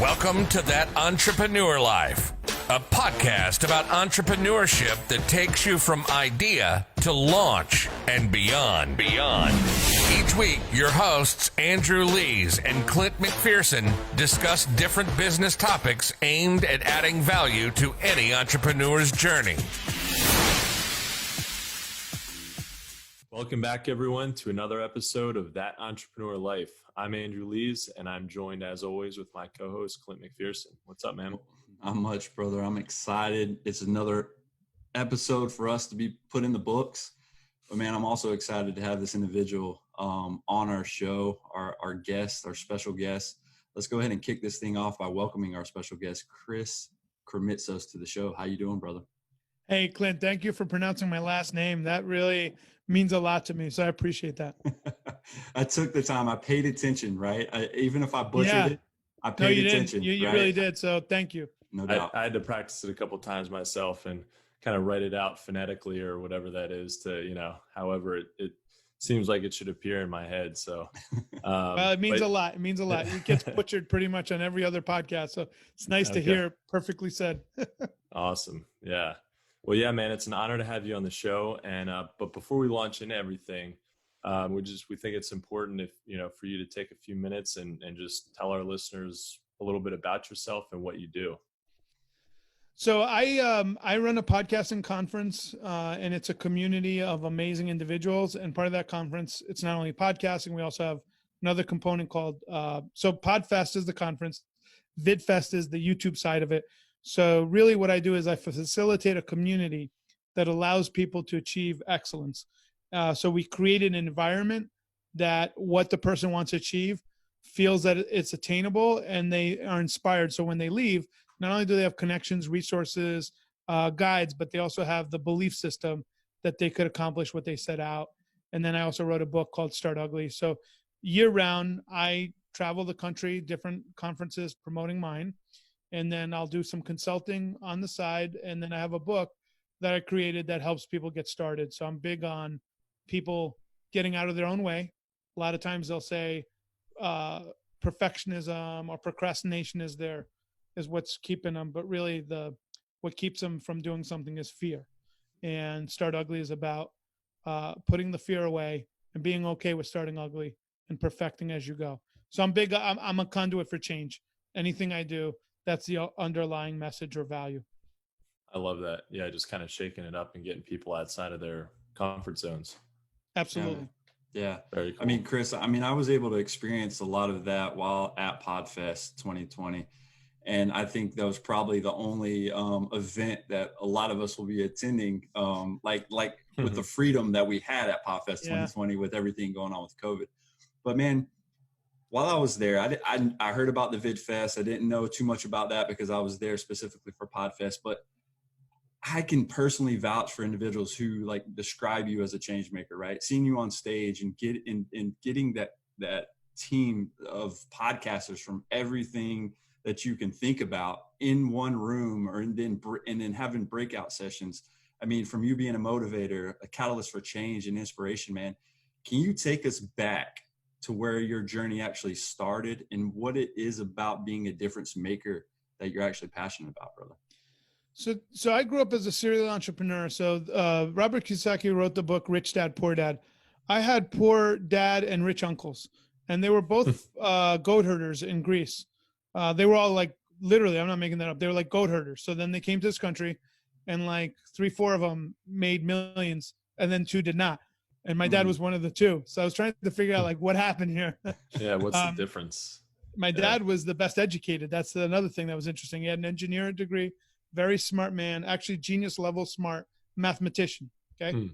Welcome to That Entrepreneur Life, a podcast about entrepreneurship that takes you from idea to launch and beyond. Each week, your hosts, Andrew Lees and Clint McPherson, discuss different business topics aimed at adding value to any entrepreneur's journey. Welcome back, everyone, to another episode of That Entrepreneur Life. I'm Andrew Lees, and I'm joined, as always, with my co-host, Clint McPherson. What's up, man? Not much, brother. I'm excited. It's another episode for us to be put in the books. But, man, I'm also excited to have this individual on our show, our guest, our special guest. Let's go ahead and kick this thing off by welcoming our special guest, Chris Krimitsos, to the show. How you doing, brother? Hey, Clint, thank you for pronouncing my last name. That really means a lot to me, so I appreciate that. I took the time. I paid attention, right? Even if I butchered it, I paid attention. You right? really did, so thank you. No doubt. I had to practice it a couple times myself and kind of write it out phonetically or whatever that is to, however it seems like it should appear in my head. So, well, it means a lot. It means a lot. It gets butchered pretty much on every other podcast, so it's nice to hear perfectly said. Awesome. Yeah. Well, yeah, man, it's an honor to have you on the show. And but before we launch into everything, we think it's important for you to take a few minutes and just tell our listeners a little bit about yourself and what you do. So I run a podcasting conference, and it's a community of amazing individuals. And part of that conference, it's not only podcasting, we also have another component called so Podfest is the conference, Vidfest is the YouTube side of it. So really what I do is I facilitate a community that allows people to achieve excellence. So we create an environment that what the person wants to achieve feels that it's attainable and they are inspired. So when they leave, not only do they have connections, resources, guides, but they also have the belief system that they could accomplish what they set out. And then I also wrote a book called Start Ugly. So year round, I travel the country, different conferences promoting mine. And then I'll do some consulting on the side. And then I have a book that I created that helps people get started. So I'm big on people getting out of their own way. A lot of times they'll say perfectionism or procrastination is what's keeping them. But really what keeps them from doing something is fear. And Start Ugly is about putting the fear away and being okay with starting ugly and perfecting as you go. So I'm a conduit for change. Anything I do, that's the underlying message or value. I love that. Yeah, just kind of shaking it up and getting people outside of their comfort zones. Absolutely. Yeah. Very cool. I mean, Chris, I was able to experience a lot of that while at Podfest 2020. And I think that was probably the only event that a lot of us will be attending, like with the freedom that we had at Podfest 2020 with everything going on with COVID. But man, while I was there, I heard about the Vidfest. I didn't know too much about that because I was there specifically for Podfest. But I can personally vouch for individuals who describe you as a change maker, right? Seeing you on stage and getting that team of podcasters from everything that you can think about in one room, and then having breakout sessions. I mean, from you being a motivator, a catalyst for change and inspiration, man. Can you take us back to where your journey actually started and what it is about being a difference maker that you're actually passionate about, brother? So I grew up as a serial entrepreneur. So Robert Kiyosaki wrote the book, Rich Dad, Poor Dad. I had poor dad and rich uncles, and they were both goat herders in Greece. They were all literally, I'm not making that up. They were like goat herders. So then they came to this country and 3-4 of them made millions and then 2 did not. And my dad was one of the 2. So I was trying to figure out what happened here. Yeah. What's the difference? My dad was the best educated. That's another thing that was interesting. He had an engineering degree, very smart man, actually genius level smart mathematician. Okay.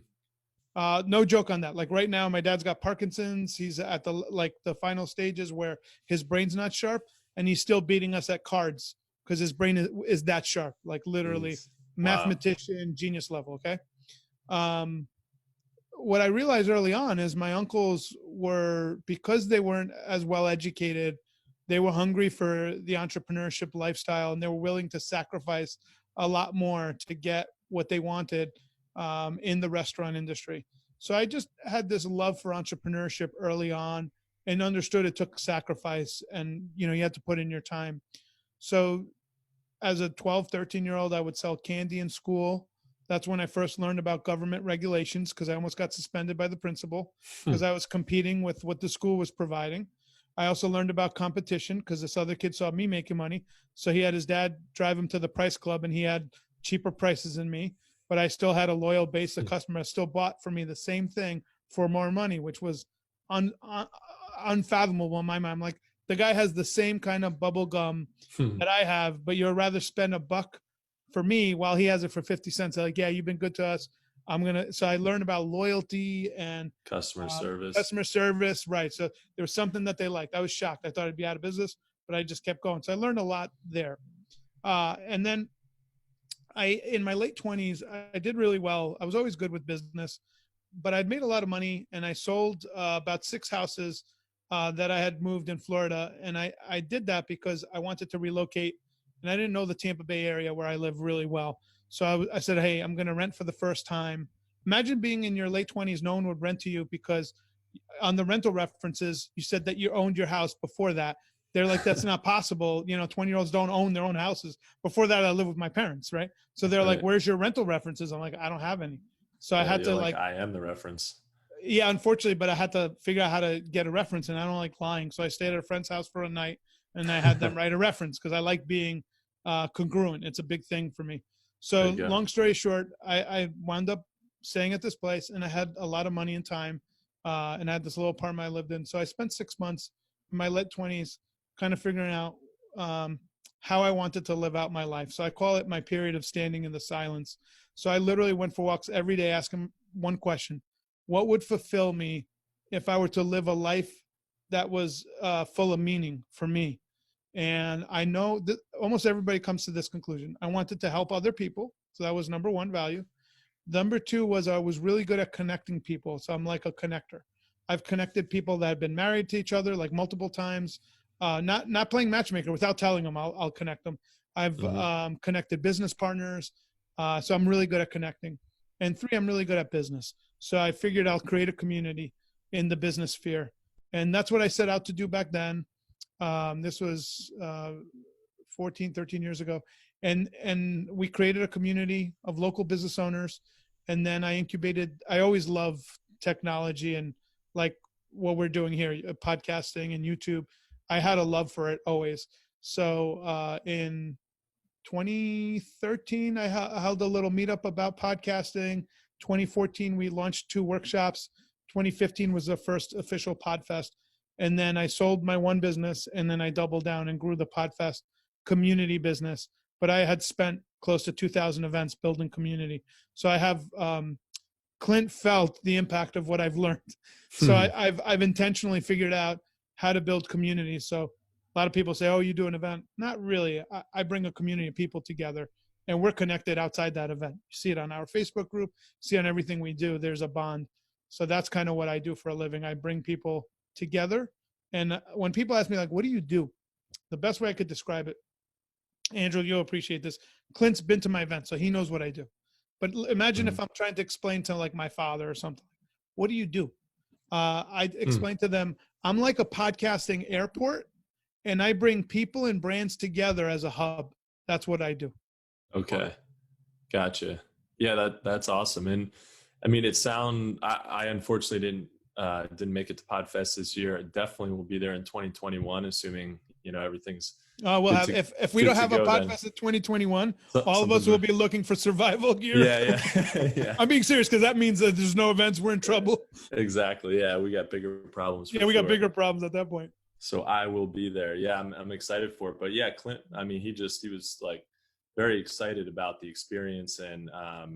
No joke on that. Right now, my dad's got Parkinson's. He's at the final stages where his brain's not sharp and he's still beating us at cards because his brain is that sharp, literally mathematician, genius level. Okay. What I realized early on is my uncles were, because they weren't as well educated, they were hungry for the entrepreneurship lifestyle and they were willing to sacrifice a lot more to get what they wanted in the restaurant industry. So I just had this love for entrepreneurship early on and understood it took sacrifice and, you had to put in your time. So as a 12, 13-year-old, I would sell candy in school. That's when I first learned about government regulations, because I almost got suspended by the principal because I was competing with what the school was providing. I also learned about competition because this other kid saw me making money. So he had his dad drive him to the price club, and he had cheaper prices than me. But I still had a loyal base of customers still bought for me the same thing for more money, which was unfathomable in my mind. I'm like, the guy has the same kind of bubble gum that I have, but you'd rather spend $1 for me while he has it for 50 cents. They're like, yeah, you've been good to us. So I learned about loyalty and Customer service. Customer service. Right. So there was something that they liked. I was shocked. I thought I'd be out of business, but I just kept going. So I learned a lot there. And then in my late 20s, I did really well. I was always good with business, but I'd made a lot of money, and I sold about 6 houses that I had moved in Florida. And I did that because I wanted to relocate, and I didn't know the Tampa Bay area where I live really well. So I said, hey, I'm going to rent for the first time. Imagine being in your late 20s, no one would rent to you because on the rental references, you said that you owned your house before that. They're like, that's not possible. 20-year-olds don't own their own houses. Before that, I lived with my parents, right? So they're like, where's your rental references? I'm like, I don't have any. So I had to I am the reference. Yeah, unfortunately, but I had to figure out how to get a reference, and I don't like lying. So I stayed at a friend's house for a night, and I had them write a reference because I like being congruent. It's a big thing for me. So long story short, I wound up staying at this place, and I had a lot of money and time, and I had this little apartment I lived in. So I spent 6 months in my late 20s kind of figuring out how I wanted to live out my life. So I call it my period of standing in the silence. So I literally went for walks every day asking one question: what would fulfill me if I were to live a life that was full of meaning for me? And I know that almost everybody comes to this conclusion. I wanted to help other people. So that was number one value. Number two was I was really good at connecting people. So I'm like a connector. I've connected people that have been married to each other like multiple times. Not playing matchmaker. Without telling them, I'll connect them. I've connected business partners. So I'm really good at connecting. And three, I'm really good at business. So I figured I'll create a community in the business sphere. And that's what I set out to do back then. This was 14, 13 years ago. And we created a community of local business owners. And then I always loved technology and like what we're doing here, podcasting and YouTube. I had a love for it always. So in 2013, I held a little meetup about podcasting. 2014, we launched 2 workshops. 2015 was the first official Podfest. And then I sold my one business, and then I doubled down and grew the Podfest community business. But I had spent close to 2,000 events building community. So I have Clint felt the impact of what I've learned. So I've intentionally figured out how to build community. So a lot of people say, oh, you do an event. Not really. I bring a community of people together, and we're connected outside that event. You see it on our Facebook group, see on everything we do, there's a bond. So that's kind of what I do for a living. I bring people together. And when people ask me, like, what do you do? The best way I could describe it, Andrew, you'll appreciate this. Clint's been to my event, so he knows what I do. But imagine if I'm trying to explain to like my father or something, what do you do? I explain to them, I'm like a podcasting airport, and I bring people and brands together as a hub. That's what I do. Okay. Gotcha. Yeah, that's awesome. And I mean, I unfortunately didn't make it to Podfest this year. I definitely will be there in 2021, assuming, everything's we'll have if we don't have a Podfest in 2021, all of us will be looking for survival gear. Yeah. I'm being serious because that means that there's no events. We're in trouble. Exactly. Yeah, we got bigger problems. We got bigger problems at that point. So I will be there. Yeah, I'm excited for it. But yeah, Clint, I mean, he was like very excited about the experience, and I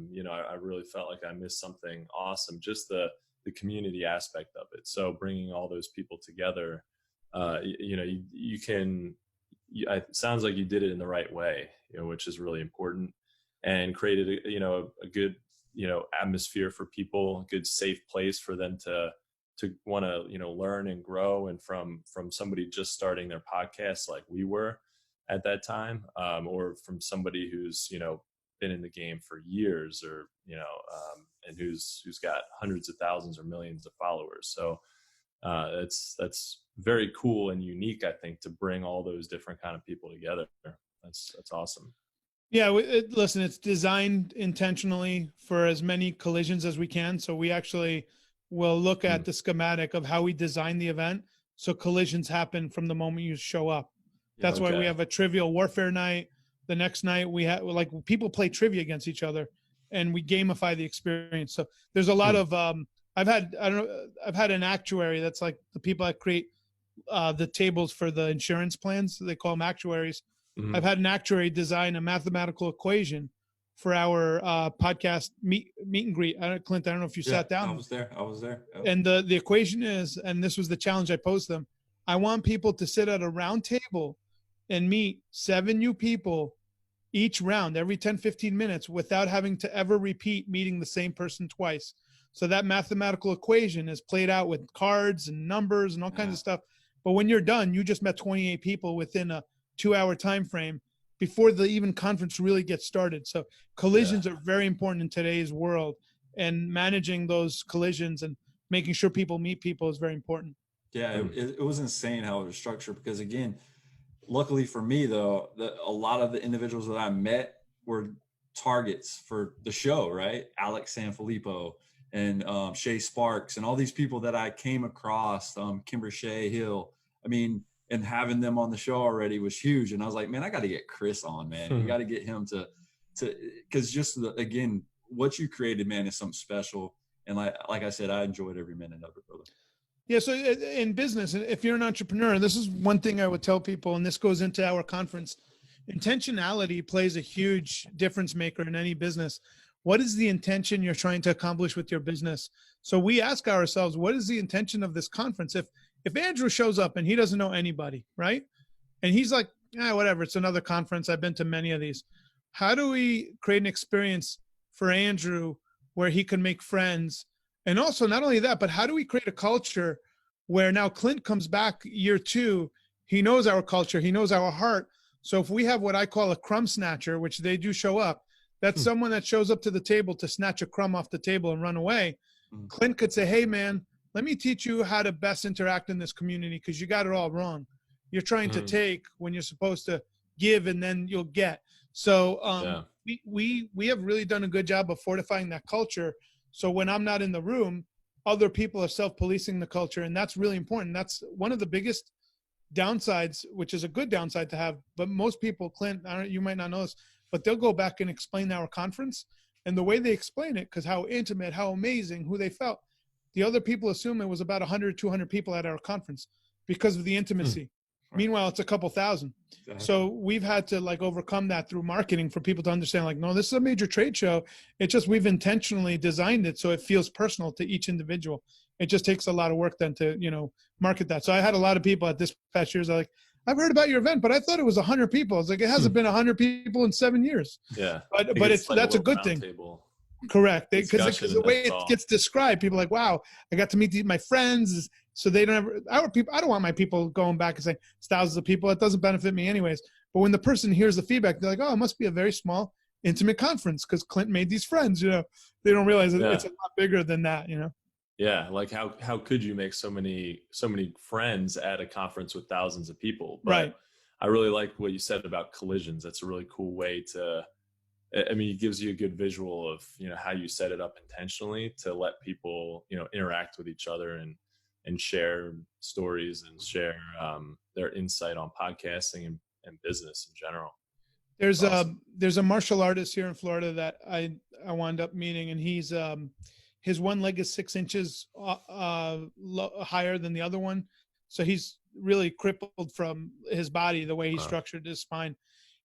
really felt like I missed something awesome. Just the community aspect of it. So bringing all those people together, it sounds like you did it in the right way, which is really important, and created a good atmosphere for people, a good safe place for them to want to learn and grow, and from somebody just starting their podcast like we were at that time, or from somebody who's been in the game for years, or and who's got hundreds of thousands or millions of followers. So that's very cool and unique, I think, to bring all those different kind of people together. That's awesome. Yeah, listen, it's designed intentionally for as many collisions as we can. So we actually will look at the schematic of how we design the event, so collisions happen from the moment you show up. That's why we have a trivial warfare night. The next night we have, like, people play trivia against each other, and we gamify the experience. So there's a lot of I've had an actuary that's like the people that create the tables for the insurance plans. They call them actuaries. I've had an actuary design a mathematical equation for our podcast meet and greet. Clint, I don't know if you sat down. I was there. Yep. And the equation is, and this was the challenge I posed them, I want people to sit at a round table and meet 7 new people each round every 10, 15 minutes without having to ever repeat meeting the same person twice. So that mathematical equation is played out with cards and numbers and all kinds of stuff. But when you're done, you just met 28 people within a 2-hour time frame before the even conference really gets started. So collisions are very important in today's world, and managing those collisions and making sure people meet people is very important. Yeah, it was insane how it was structured, because again, luckily for me though, a lot of the individuals that I met were targets for the show, right? Alex Sanfilippo and Shay Sparks and all these people that I came across, Kimber Shea Hill. I mean, and having them on the show already was huge. And I was like, man, I got to get Chris on, man. We got to get him to, because just again, what you created, man, is something special. And like I said, I enjoyed every minute of it, brother. Yeah. So in business, if you're an entrepreneur, this is one thing I would tell people, and this goes into our conference, intentionality plays a huge difference maker in any business. What is the intention you're trying to accomplish with your business? So we ask ourselves, what is the intention of this conference? If Andrew shows up and he doesn't know anybody, right? And he's like, whatever, it's another conference. I've been to many of these. How do we create an experience for Andrew where he can make friends? And also, not only that, but how do we create a culture where now Clint comes back year 2, he knows our culture, he knows our heart. So if we have what I call a crumb snatcher, which they do show up, that's someone that shows up to the table to snatch a crumb off the table and run away. Clint could say, hey man, let me teach you how to best interact in this community, because you got it all wrong. You're trying to take when you're supposed to give, and then you'll get. So we have really done a good job of fortifying that culture. So when I'm not in the room, other people are self-policing the culture, and that's really important. That's one of the biggest downsides, which is a good downside to have. But most people, Clint, you might not know this, but they'll go back and explain our conference, and the way they explain it, because how intimate, how amazing, who they felt, the other people assume it was about 100, 200 people at our conference because of the intimacy. Meanwhile, it's a couple thousand. Exactly. So we've had to overcome that through marketing for people to understand, no, this is a major trade show. It's just we've intentionally designed it so it feels personal to each individual. It just takes a lot of work then to, market that. So I had a lot of people at this past years like, I've heard about your event, but I thought it was 100 people. I was like, it hasn't been 100 people in 7 years. Yeah. But that's a good thing. Table. Correct. Because the way it gets described, people are like, wow, I got to meet my friends. So they don't have our people. I don't want my people going back and saying it's thousands of people. It doesn't benefit me anyways. But when the person hears the feedback, they're like, oh, it must be a very small, intimate conference because Clint made these friends. They don't realize that it's a lot bigger than that. Yeah, like how could you make so many friends at a conference with thousands of people? But right. I really like what you said about collisions. That's a really cool way to. I mean, it gives you a good visual of how you set it up intentionally to let people interact with each other and share stories and share their insight on podcasting and business in general. There's a martial artist here in Florida that I wound up meeting, and he's his one leg is 6 inches higher than the other one, so he's really crippled from his body, the way he structured his spine.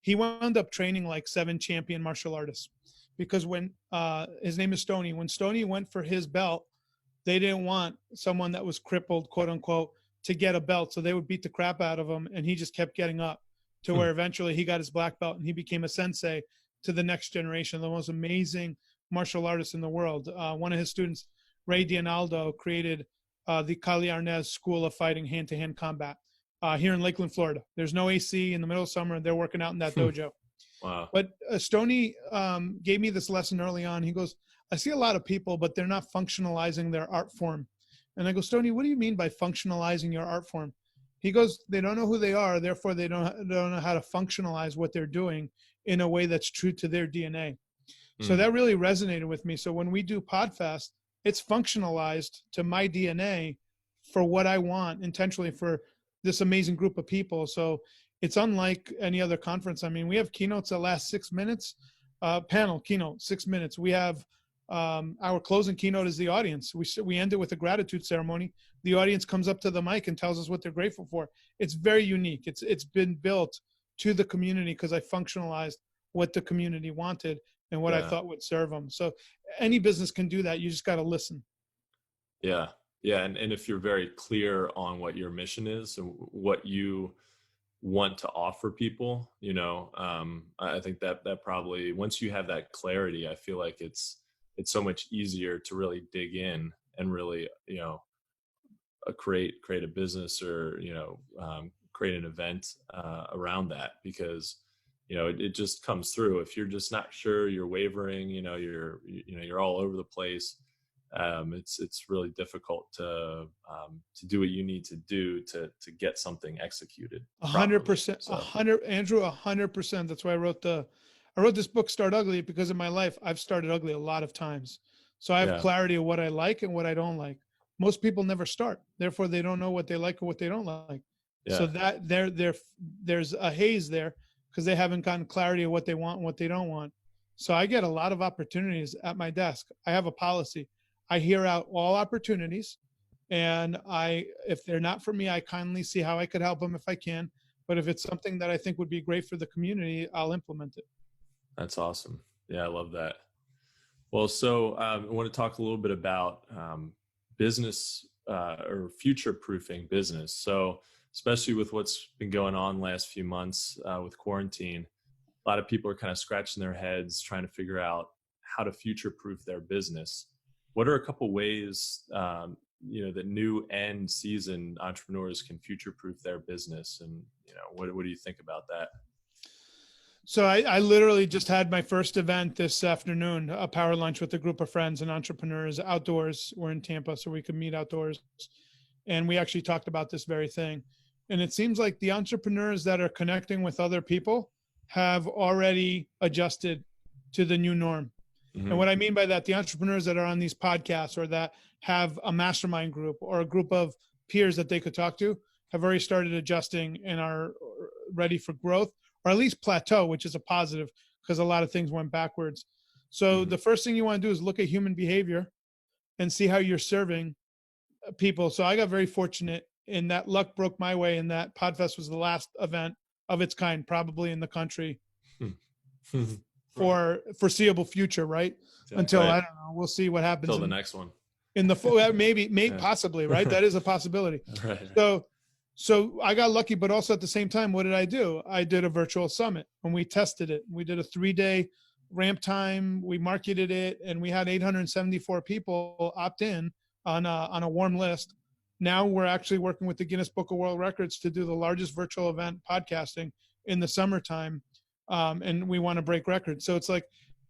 He wound up training like 7 champion martial artists because when his name is Stoney, when Stoney went for his belt, they didn't want someone that was crippled, quote unquote, to get a belt. So they would beat the crap out of him. And he just kept getting up to where eventually he got his black belt and he became a sensei to the next generation, the most amazing martial artist in the world. One of his students, Ray Dianaldo, created the Cali Arnaz School of Fighting Hand-to-Hand Combat. Here in Lakeland, Florida. There's no AC in the middle of summer. They're working out in that dojo. Wow. But Stoney gave me this lesson early on. He goes, I see a lot of people, but they're not functionalizing their art form. And I go, Stoney, what do you mean by functionalizing your art form? He goes, they don't know who they are, therefore they don't know how to functionalize what they're doing in a way that's true to their DNA. So that really resonated with me. So when we do Podfest, it's functionalized to my DNA for what I want intentionally for this amazing group of people. So it's unlike any other conference. I mean, we have keynotes that last 6 minutes, panel keynote, 6 minutes. We have our closing keynote is the audience. We end it with a gratitude ceremony. The audience comes up to the mic and tells us what they're grateful for. It's very unique. It's been built to the community because I functionalized what the community wanted and what I thought would serve them. So any business can do that. You just got to listen. Yeah. Yeah. And if you're very clear on what your mission is and what you want to offer people, I think that probably, once you have that clarity, I feel like it's so much easier to really dig in and really, create a business or, create an event around that, because it just comes through. If you're just not sure, you're wavering, you're all over the place. It's really difficult to do what you need to do to get something executed. 100%, Andrew, 100%. That's why I wrote this book, Start Ugly, because in my life, I've started ugly a lot of times. So I have clarity of what I like and what I don't like. Most people never start. Therefore, they don't know what they like or what they don't like. Yeah. So that there's a haze there, because they haven't gotten clarity of what they want and what they don't want. So I get a lot of opportunities at my desk. I have a policy. I hear out all opportunities, and if they're not for me, I kindly see how I could help them if I can. But if it's something that I think would be great for the community, I'll implement it. That's awesome. Yeah, I love that. Well, so I want to talk a little bit about business or future-proofing business. So especially with what's been going on the last few months with quarantine, a lot of people are kind of scratching their heads trying to figure out how to future-proof their business. What are a couple ways, that new and seasoned entrepreneurs can future-proof their business? And, what do you think about that? So I literally just had my first event this afternoon, a power lunch with a group of friends and entrepreneurs outdoors. We're in Tampa, so we could meet outdoors. And we actually talked about this very thing. And it seems like the entrepreneurs that are connecting with other people have already adjusted to the new norm. Mm-hmm. And what I mean by that, the entrepreneurs that are on these podcasts or that have a mastermind group or a group of peers that they could talk to have already started adjusting and are ready for growth, or at least plateau, which is a positive because a lot of things went backwards. So the first thing you want to do is look at human behavior and see how you're serving people. So I got very fortunate in that luck broke my way, and that Podfest was the last event of its kind, probably in the country for foreseeable future, right? Exactly. Until, I don't know, we'll see what happens. Until the next one. In the maybe possibly, right? That is a possibility. Right. So I got lucky, but also at the same time, what did I do? I did a virtual summit and we tested it. We did a 3-day ramp time. We marketed it, and we had 874 people opt in on a warm list. Now we're actually working with the Guinness Book of World Records to do the largest virtual event podcasting in the summertime. And we want to break records. So it's like,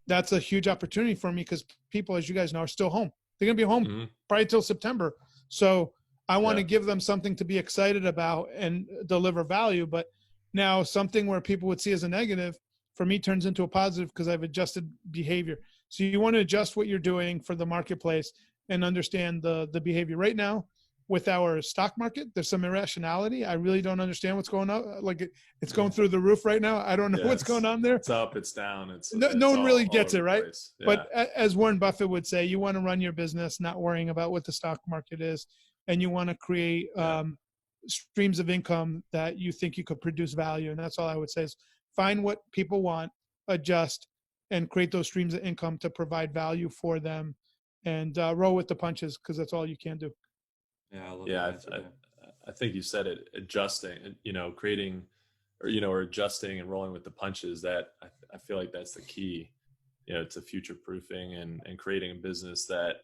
that's a huge opportunity for me because people, as you guys know, are still home. They're going to be home probably till September. So I want to give them something to be excited about and deliver value. But now something where people would see as a negative for me turns into a positive because I've adjusted behavior. So you want to adjust what you're doing for the marketplace and understand the behavior. Right now with our stock market, there's some irrationality. I really don't understand what's going on. Like it's going through the roof right now. I don't know what's going on there. It's up, it's down. No one really gets it, right? Yeah. But as Warren Buffett would say, you want to run your business not worrying about what the stock market is. And you want to create streams of income that you think you could produce value. And that's all I would say is find what people want, adjust, and create those streams of income to provide value for them, and roll with the punches because that's all you can do. Yeah, I love that. I think you said it, adjusting, creating or adjusting and rolling with the punches. That I feel like that's the key, to future proofing and creating a business that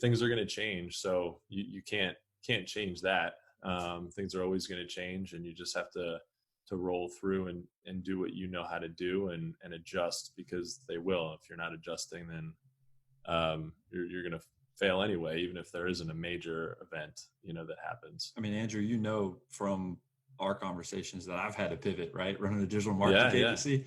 things are going to change. So you can't change that. Things are always going to change, and you just have to roll through and do what you know how to do and adjust, because they will. If you're not adjusting, then you're going to fail anyway, even if there isn't a major event, that happens. I mean, Andrew, from our conversations that I've had to pivot, right? Running a digital marketing agency.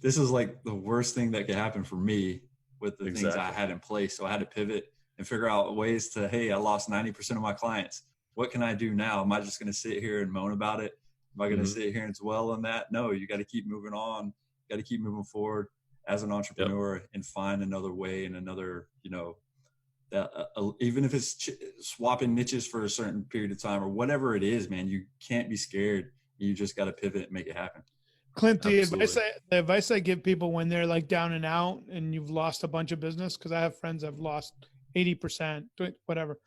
This is like the worst thing that could happen for me with the things I had in place. So I had to pivot and figure out ways to, hey, I lost 90% of my clients. What can I do now? Am I just going to sit here and moan about it? Am I going to sit here and dwell on that? No, you got to keep moving on. You got to keep moving forward as an entrepreneur and find another way and another, even if it's swapping niches for a certain period of time or whatever it is, man, you can't be scared. You just got to pivot and make it happen. Clint, the advice I give people when they're like down and out and you've lost a bunch of business, because I have friends that have lost 80%, whatever.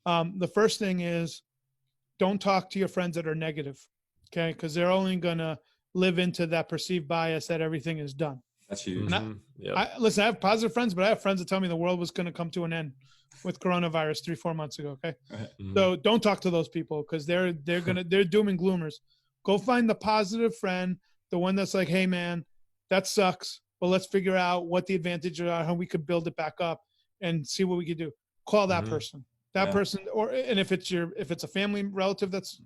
The first thing is don't talk to your friends that are negative, okay? Because they're only going to live into that perceived bias that everything is done. That's huge. Listen, I have positive friends, but I have friends that tell me the world was going to come to an end with coronavirus 3-4 months ago. Okay. So don't talk to those people because they're doom and gloomers. Go find the positive friend, the one that's like, hey man, that sucks, but let's figure out what the advantages are, how we could build it back up and see what we could do. Call that person, and if it's a family relative that's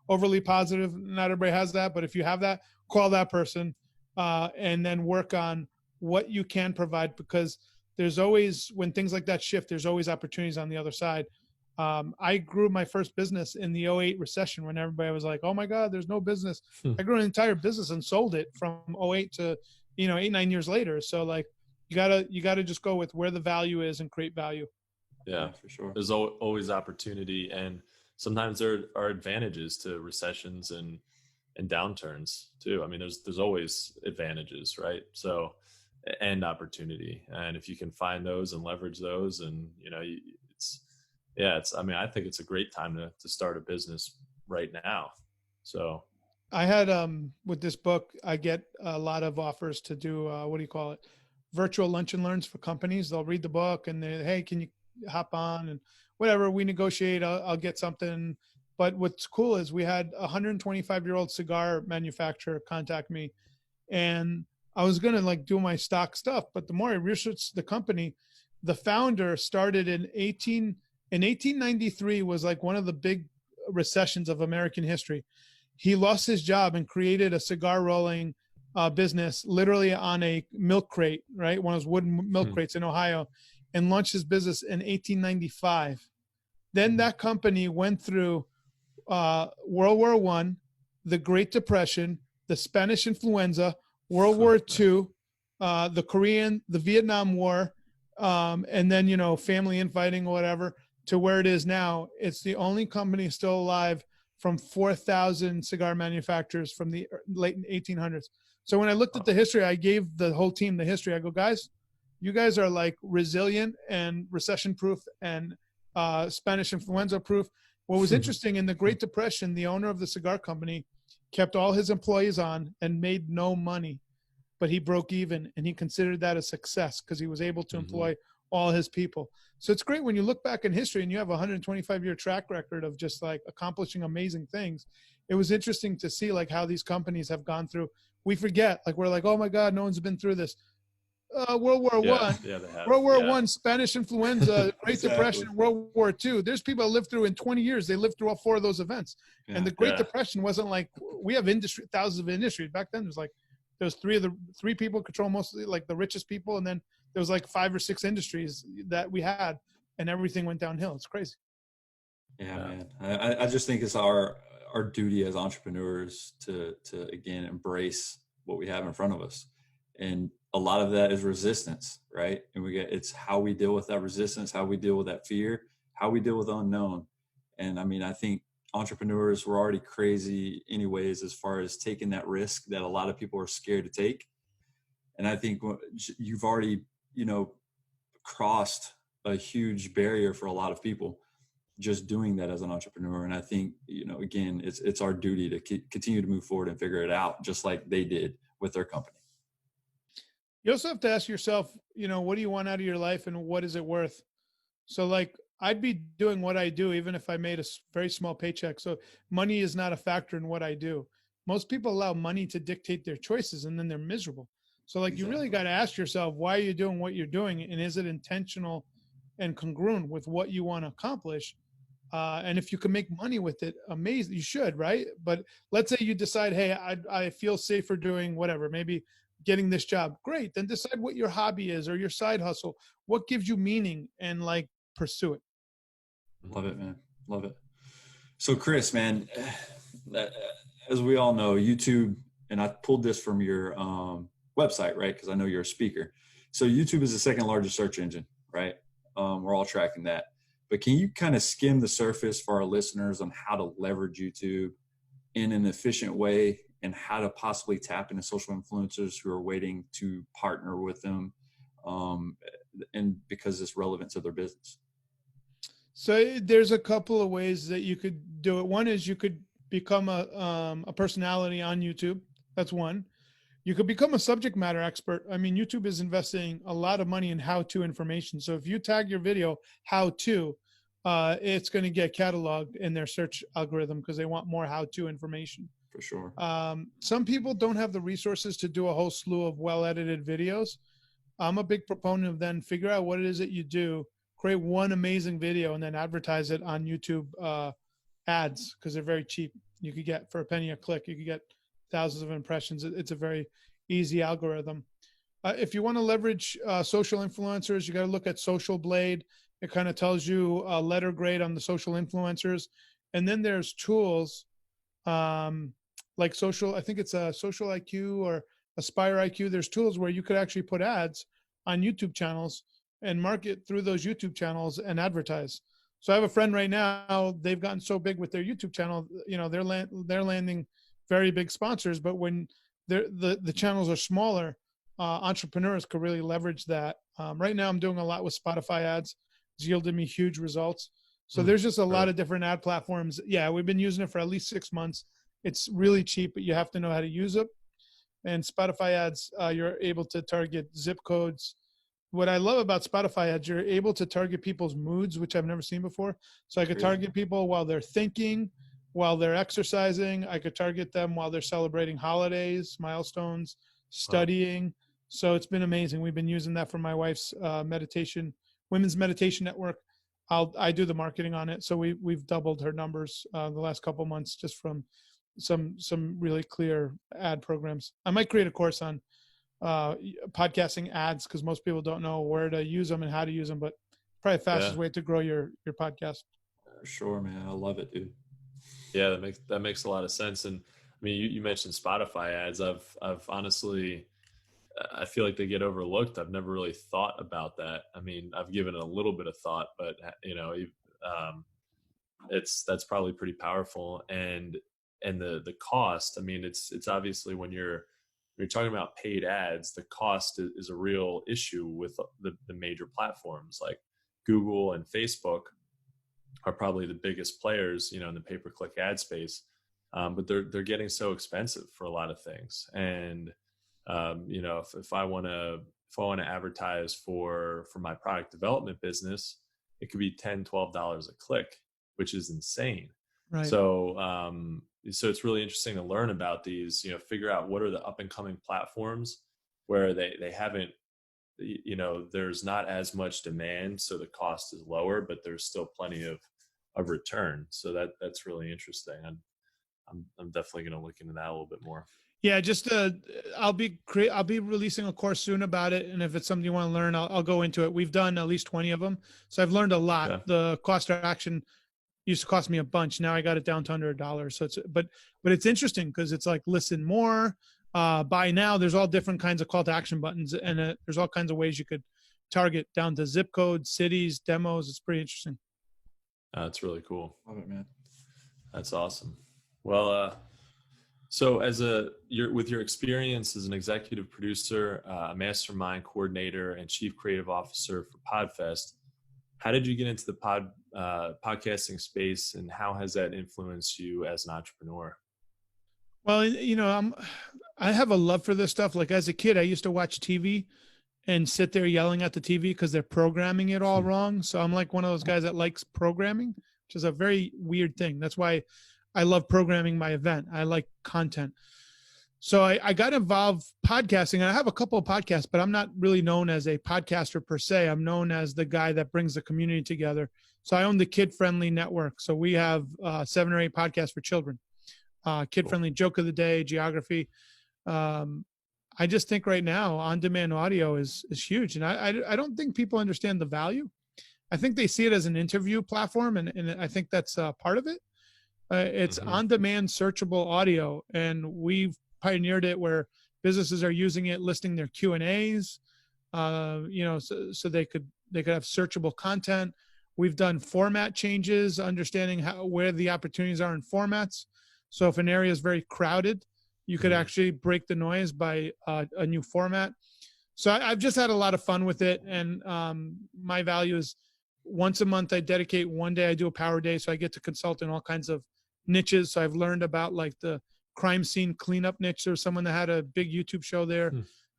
overly positive, not everybody has that, but if you have that, call that person. And then work on what you can provide, because there's always, when things like that shift, there's always opportunities on the other side. I grew my first business in the 2008 recession when everybody was like, oh my God, there's no business. I grew an entire business and sold it from 2008 to, 8-9 years later. So like, you gotta just go with where the value is and create value. Yeah, for sure. There's always opportunity. And sometimes there are advantages to recessions and downturns too. I mean, there's always advantages, right? So, and opportunity. And if you can find those and leverage those, and I think it's a great time to start a business right now. So I had, with this book, I get a lot of offers to do, virtual lunch and learns for companies. They'll read the book and they, hey, can you hop on and whatever, we negotiate, I'll get something. But what's cool is we had a 125-year-old cigar manufacturer contact me, and I was going to do my stock stuff. But the more I researched the company, the founder started in 1893 was like one of the big recessions of American history. He lost his job and created a cigar rolling business literally on a milk crate, right? One of those wooden milk crates in Ohio, and launched his business in 1895. Then that company went through World War I, the Great Depression, the Spanish influenza, World War II, the Vietnam War, and then, family infighting or whatever, to where it is now. It's the only company still alive from 4,000 cigar manufacturers from the late 1800s. So when I looked at the history, I gave the whole team the history. I go, guys, you guys are like resilient and recession proof and Spanish influenza proof. What was interesting, in the Great Depression, the owner of the cigar company kept all his employees on and made no money, but he broke even, and he considered that a success because he was able to employ all his people. So it's great when you look back in history and you have a 125-year track record of just like accomplishing amazing things. It was interesting to see like how these companies have gone through. We forget, like we're like, oh my God, no one's been through this. World War I, World War I, Spanish influenza, Great Depression, World War II. There's people that lived through in 20 years. They lived through all 4 of those events. And the Great Depression wasn't like, we have thousands of industries. Back then, there's 3 people control mostly like the richest people. And then there was like 5 or 6 industries that we had, and everything went downhill. It's crazy. Yeah, man. I just think it's our duty as entrepreneurs to again, embrace what we have in front of us. And a lot of that is resistance, right? And it's how we deal with that resistance, how we deal with that fear, how we deal with the unknown. And I mean, I think entrepreneurs were already crazy anyways, as far as taking that risk that a lot of people are scared to take. And I think you've already, crossed a huge barrier for a lot of people just doing that as an entrepreneur. And I think, again, it's our duty to continue to move forward and figure it out, just like they did with their company. You also have to ask yourself, what do you want out of your life and what is it worth? So like, I'd be doing what I do, even if I made a very small paycheck. So money is not a factor in what I do. Most people allow money to dictate their choices, and then they're miserable. So like, you really got to ask yourself, why are you doing what you're doing? And is it intentional and congruent with what you want to accomplish. And if you can make money with it, amazing, you should, right? But let's say you decide, hey, I feel safer doing whatever, maybe getting this job. Great. Then decide what your hobby is or your side hustle, what gives you meaning, and like pursue it. Love it, man. Love it. So Chris, man, as we all know, YouTube, and I pulled this from your website, right? Because I know you're a speaker. So YouTube is the second largest search engine, right? We're all tracking that. But can you kind of skim the surface for our listeners on how to leverage YouTube in an efficient way and how to possibly tap into social influencers who are waiting to partner with them and because it's relevant to their business? So there's a couple of ways that you could do it. One is you could become a personality on YouTube. That's one. You could become a subject matter expert. I mean, YouTube is investing a lot of money in how-to information. So if you tag your video how-to, it's going to get cataloged in their search algorithm because they want more how-to information. For sure. Some people don't have the resources to do a whole slew of well-edited videos. I'm a big proponent of then figure out what it is that you do, create one amazing video, and then advertise it on YouTube ads because they're very cheap. You could get for a penny a click. You could get thousands of impressions. It's a very easy algorithm. If you want to leverage social influencers, you got to look at Social Blade. It kind of tells you a letter grade on the social influencers. And then there's tools like I think it's a Social IQ or Aspire IQ. There's tools where you could actually put ads on YouTube channels and market through those YouTube channels and advertise. So I have a friend right now, they've gotten so big with their YouTube channel, they're landing very big sponsors, but when the channels are smaller, entrepreneurs could really leverage that. Right now I'm doing a lot with Spotify ads. It's yielded me huge results. So there's just a lot of different ad platforms. Yeah, we've been using it for at least 6 months. It's really cheap, but you have to know how to use it. And Spotify ads, you're able to target zip codes. What I love about Spotify ads, you're able to target people's moods, which I've never seen before. So I could target people while they're thinking, while they're exercising. I could target them while they're celebrating holidays, milestones, studying. So it's been amazing. We've been using that for my wife's women's meditation network. I do the marketing on it. So we've doubled her numbers the last couple of months just from some really clear ad programs. I might create a course on podcasting ads because most people don't know where to use them and how to use them, but probably the fastest way to grow your podcast. For sure, man. I love it, dude. Yeah, that makes a lot of sense. And I mean, you mentioned Spotify ads. I've honestly, I feel like they get overlooked. I've never really thought about that. I mean, I've given it a little bit of thought, but that's probably pretty powerful. And the cost, I mean, it's obviously when you're talking about paid ads, the cost is a real issue with the major platforms like Google and Facebook are probably the biggest players, in the pay-per-click ad space. But they're getting so expensive for a lot of things. And, if I want to advertise for my product development business, it could be $10, $12 a click, which is insane. Right. So it's really interesting to learn about these, figure out what are the up and coming platforms where they haven't, there's not as much demand. So the cost is lower, but there's still plenty of return. So that's really interesting. I'm definitely going to look into that a little bit more. Yeah, just I'll be releasing a course soon about it, and if it's something you want to learn, I'll go into it. We've done at least 20 of them, so I've learned a lot. Yeah. The cost of action used to cost me a bunch. Now I got it down to under $1. So but it's interesting because it's like listen more, buy now. There's all different kinds of call to action buttons, and there's all kinds of ways you could target down to zip codes, cities, demos. It's pretty interesting. That's really cool. Love it, man. That's awesome. Well, so with your experience as an executive producer, a mastermind coordinator, and chief creative officer for Podfest, how did you get into the podcasting space, and how has that influenced you as an entrepreneur? Well, I have a love for this stuff. Like as a kid, I used to watch TV and sit there yelling at the TV because they're programming it all wrong. So I'm like one of those guys that likes programming, which is a very weird thing. That's why I love programming my event. I like content. So I got involved podcasting, and I have a couple of podcasts, but I'm not really known as a podcaster per se. I'm known as the guy that brings the community together. So I own the Kid Friendly Network. So we have 7 or 8 podcasts for children. Kid Friendly Joke of the Day, Geography. I just think right now on-demand audio is huge, and I don't think people understand the value. I think they see it as an interview platform, and I think that's part of it. It's on-demand searchable audio, and we've pioneered it where businesses are using it, listing their Q&As, so they could have searchable content. We've done format changes, understanding where the opportunities are in formats. So if an area is very crowded, you could actually break the noise by a new format. So I've just had a lot of fun with it. And my value is once a month, I dedicate one day, I do a power day. So I get to consult in all kinds of niches. So I've learned about like the crime scene cleanup niche. There was someone that had a big YouTube show there.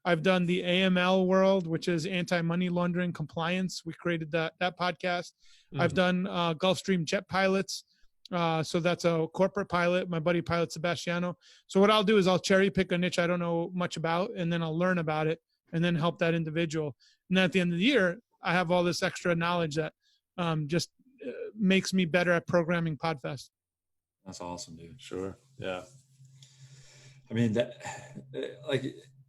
I've done the AML world, which is anti-money laundering compliance. We created that podcast. I've done Gulfstream jet pilots. So that's a corporate pilot. My buddy pilot Sebastiano. So what I'll do is I'll cherry pick a niche I don't know much about, and then I'll learn about it and then help that individual. And then at the end of the year, I have all this extra knowledge that just makes me better at programming Podfest. That's awesome, dude. Sure. Yeah. I mean,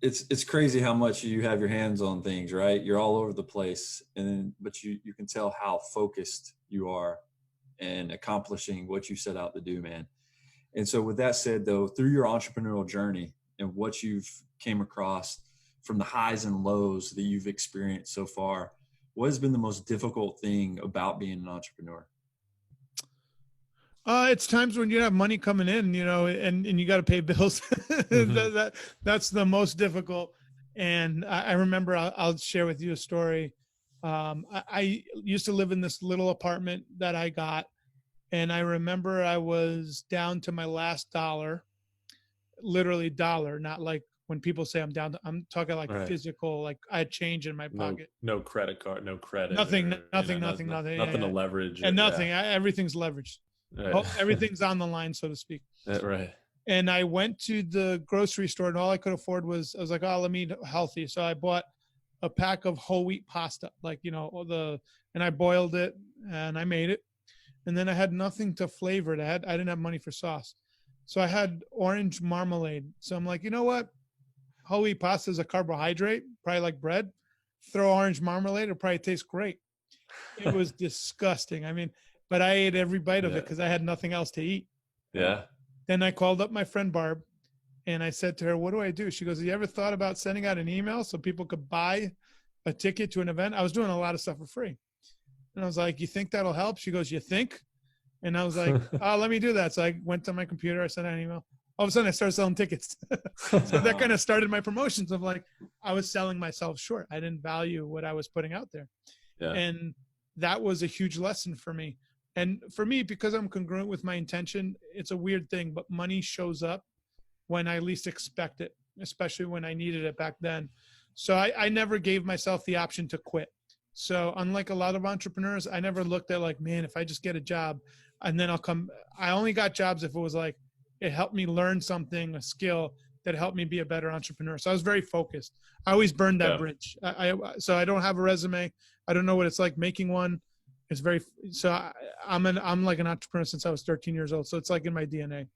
it's crazy how much you have your hands on things, right? You're all over the place, but you can tell how focused you are and accomplishing what you set out to do, man. And so with that said, though, through your entrepreneurial journey and what you've came across from the highs and lows that you've experienced so far, what has been the most difficult thing about being an entrepreneur? It's times when you have money coming in, and you got to pay bills. That's the most difficult. And I remember, I'll share with you a story. I used to live in this little apartment that I got. And I remember I was down to my last dollar, literally dollar, not like when people say I'm down to, I'm talking like physical, like I had change in my pocket. No credit card, no credit. Nothing to leverage. And nothing. Everything's leveraged. Right. Everything's on the line, so to speak. Right. And I went to the grocery store, and all I could afford was, I was like, oh, let me eat healthy. So I bought a pack of whole wheat pasta, and I boiled it and I made it. And then I had nothing to flavor it. I didn't have money for sauce. So I had orange marmalade. So I'm like, you know what? Whole wheat pasta is a carbohydrate, probably like bread. Throw orange marmalade, it'll probably taste great. It was disgusting. I mean, but I ate every bite of it because I had nothing else to eat. Yeah. Then I called up my friend Barb, and I said to her, what do I do? She goes, have you ever thought about sending out an email so people could buy a ticket to an event? I was doing a lot of stuff for free. And I was like, you think that'll help? She goes, you think? And I was like, oh, let me do that. So I went to my computer. I sent out an email. All of a sudden, I started selling tickets. So that kind of started my promotions of like, I was selling myself short. I didn't value what I was putting out there. Yeah. And that was a huge lesson for me. And for me, because I'm congruent with my intention, it's a weird thing, but money shows up when I least expect it, especially when I needed it back then. So I never gave myself the option to quit. So unlike a lot of entrepreneurs, I never looked at like, man, if I just get a job and then I'll come, I only got jobs if it was like, it helped me learn something, a skill that helped me be a better entrepreneur. So I was very focused. I always burned that bridge. So I don't have a resume. I don't know what it's like making one. It's very, I'm like an entrepreneur since I was 13 years old. So it's like in my DNA.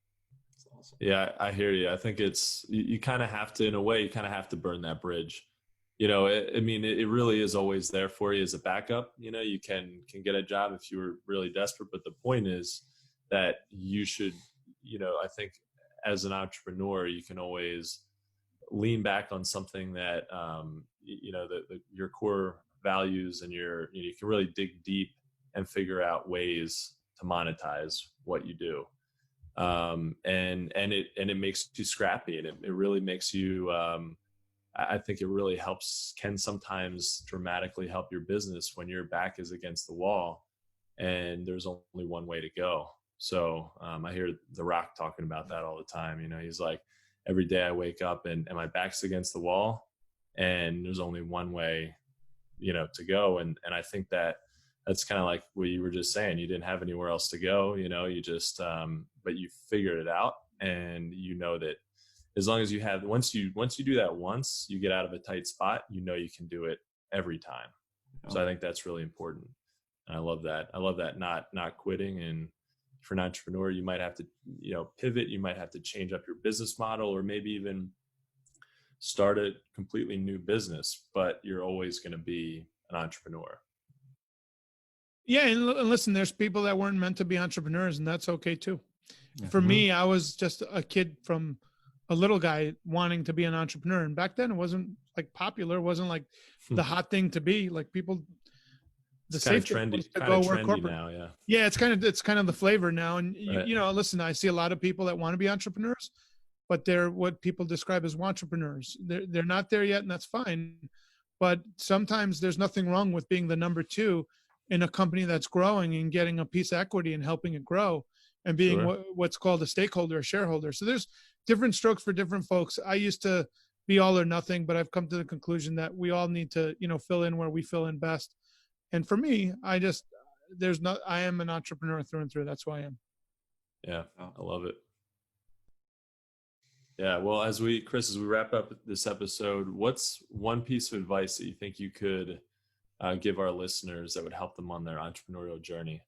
Yeah, I hear you. I think it's, you kind of have to, in a way, you kind of have to burn that bridge. It really is always there for you as a backup. You can get a job if you were really desperate. But the point is that you should, I think as an entrepreneur, you can always lean back on something that, your core values and you can really dig deep and figure out ways to monetize what you do. And it makes you scrappy, and it really makes you, I think it really can sometimes dramatically help your business when your back is against the wall and there's only one way to go. So I hear The Rock talking about that all the time. He's like, every day I wake up and my back's against the wall and there's only one way, to go. And I think that's kind of like what you were just saying. You didn't have anywhere else to go, you just, but you figured it out, and that as long as you have, once you do that once, you get out of a tight spot, you can do it every time. So I think that's really important. And I love that. Not quitting. And for an entrepreneur, you might have to, pivot. You might have to change up your business model, or maybe even start a completely new business, but you're always going to be an entrepreneur. Yeah. And listen, there's people that weren't meant to be entrepreneurs, and that's okay too. Yeah. For me, I was just a kid from a little guy wanting to be an entrepreneur. And back then it wasn't like popular. It wasn't like the hot thing to be. Like people, the safe trendy, to go work corporate now. Yeah. Yeah. It's kind of the flavor now. And Right. Listen, I see a lot of people that want to be entrepreneurs, but they're what people describe as entrepreneurs. They're not there yet, and that's fine. But sometimes there's nothing wrong with being the number two in a company that's growing and getting a piece of equity and helping it grow, and being what's called a stakeholder, a shareholder. So there's different strokes for different folks. I used to be all or nothing, but I've come to the conclusion that we all need to, fill in where we fill in best. And for me, I am an entrepreneur through and through. That's who I am. Yeah. I love it. Yeah. Well, Chris, as we wrap up this episode, what's one piece of advice that you think you could give our listeners that would help them on their entrepreneurial journey?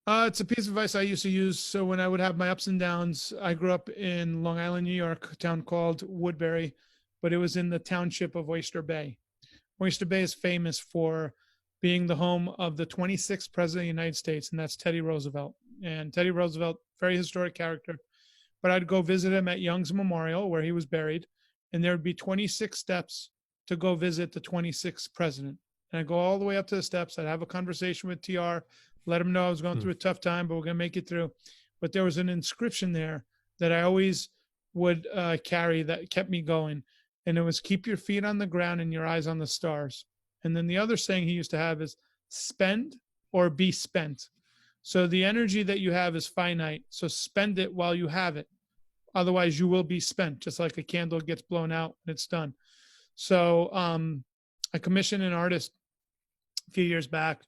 It's a piece of advice I used to use. So when I would have my ups and downs, I grew up in Long Island, New York, a town called Woodbury, but it was in the township of Oyster Bay. Oyster Bay is famous for being the home of the 26th president of the United States, and that's Teddy Roosevelt. And Teddy Roosevelt, very historic character. But I'd go visit him at Young's Memorial, where he was buried, and there would be 26 steps to go visit the 26th president. And I'd go all the way up to the steps. I'd have a conversation with TR, let him know I was going through a tough time, but we're going to make it through. But there was an inscription there that I always would carry that kept me going. And it was, keep your feet on the ground and your eyes on the stars. And then the other saying he used to have is, spend or be spent. So the energy that you have is finite. So spend it while you have it. Otherwise you will be spent, just like a candle gets blown out and it's done. So I commissioned an artist a few years back,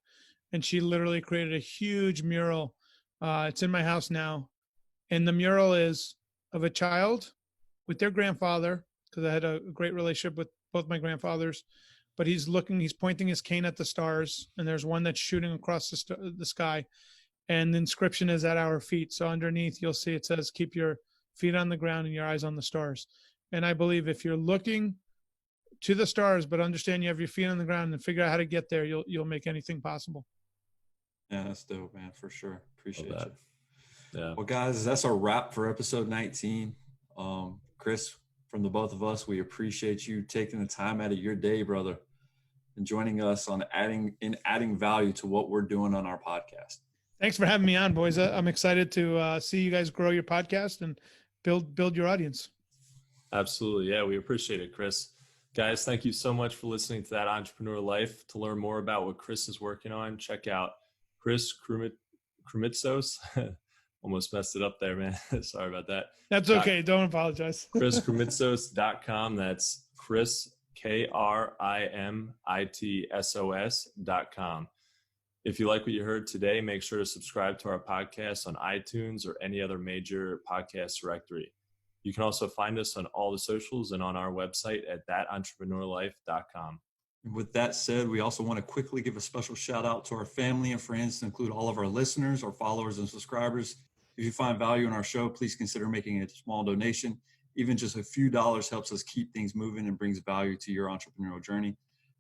and she literally created a huge mural. It's in my house now. And the mural is of a child with their grandfather, because I had a great relationship with both my grandfathers. But he's pointing his cane at the stars, and there's one that's shooting across the sky. And the inscription is at our feet. So underneath, you'll see it says, keep your feet on the ground and your eyes on the stars. And I believe if you're looking to the stars, but understand you have your feet on the ground and figure out how to get there, you'll make anything possible. Yeah, that's dope, man, for sure. Appreciate you. Yeah. Well, guys, that's a wrap for episode 19. Chris, from the both of us, we appreciate you taking the time out of your day, brother, and joining us on adding value to what we're doing on our podcast. Thanks for having me on, boys. I'm excited to see you guys grow your podcast and build your audience. Absolutely. Yeah, we appreciate it, Chris. Guys, thank you so much for listening to That Entrepreneur Life. To learn more about what Chris is working on, check out Chris Krimitsos. Almost messed it up there, man. Sorry about that. That's okay. Don't apologize. ChrisKrimitsos.com. That's Chris, KRIMITSOS.com. If you like what you heard today, make sure to subscribe to our podcast on iTunes or any other major podcast directory. You can also find us on all the socials and on our website at thatentrepreneurlife.com. With that said, we also want to quickly give a special shout out to our family and friends, to include all of our listeners, our followers, and subscribers. If you find value in our show, please consider making a small donation. Even just a few dollars helps us keep things moving and brings value to your entrepreneurial journey.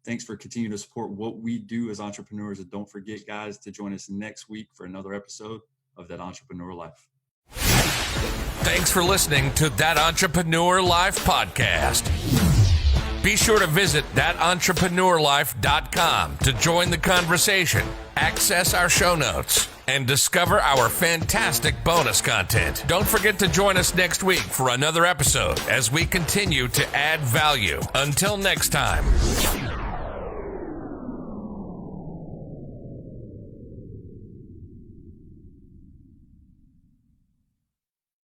Thanks for continuing to support what we do as entrepreneurs. And don't forget, guys, to join us next week for another episode of That Entrepreneur Life. Thanks for listening to That Entrepreneur Life podcast. Be sure to visit thatentrepreneurlife.com to join the conversation, access our show notes, and discover our fantastic bonus content. Don't forget to join us next week for another episode as we continue to add value. Until next time.